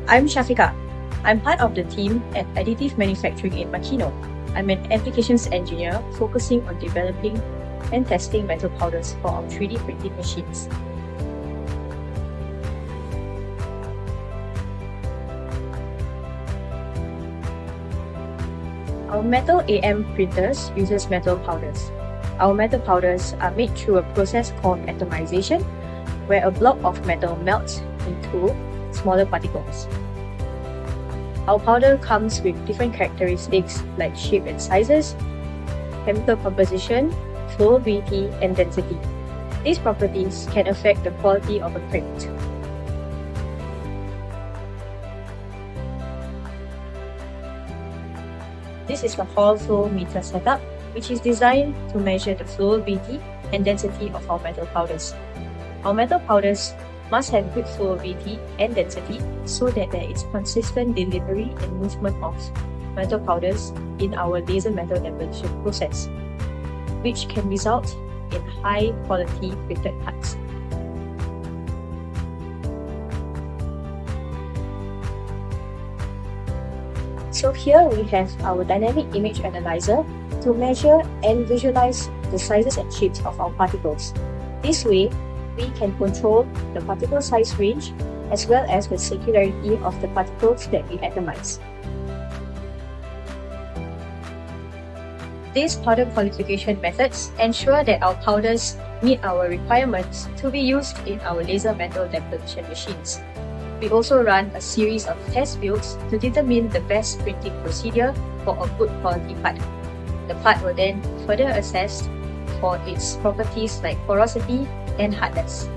I'm Shafika. I'm part of the team at Additive Manufacturing in Makino. I'm an applications engineer focusing on developing and testing metal powders for our 3D printing machines. Our metal AM printers uses metal powders. Our metal powders are made through a process called atomization, where a block of metal melts into smaller particles. Our powder comes with different characteristics like shape and sizes, chemical composition, flowability, and density. These properties can affect the quality of a print. This is the Hall flow meter setup, which is designed to measure the flowability and density of our metal powders. Our metal powders must have good flowability and density so that there is consistent delivery and movement of metal powders in our laser metal deposition process, which can result in high quality printed parts. So here we have our dynamic image analyzer to measure and visualize the sizes and shapes of our particles. This way, we can control the particle size range as well as the circularity of the particles that we atomize. These powder qualification methods ensure that our powders meet our requirements to be used in our laser metal deposition machines. We also run a series of test builds to determine the best printing procedure for a good quality part. The part will then further assessed for its properties like porosity and hardness.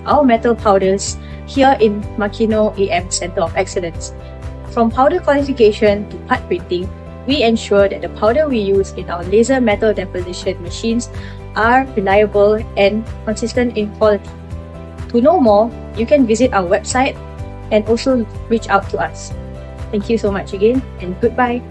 Our metal powders here in Makino AM Center of Excellence. From powder qualification to part printing, we ensure that the powder we use in our laser metal deposition machines are reliable and consistent in quality. To know more, you can visit our website and also reach out to us. Thank you so much again, and goodbye.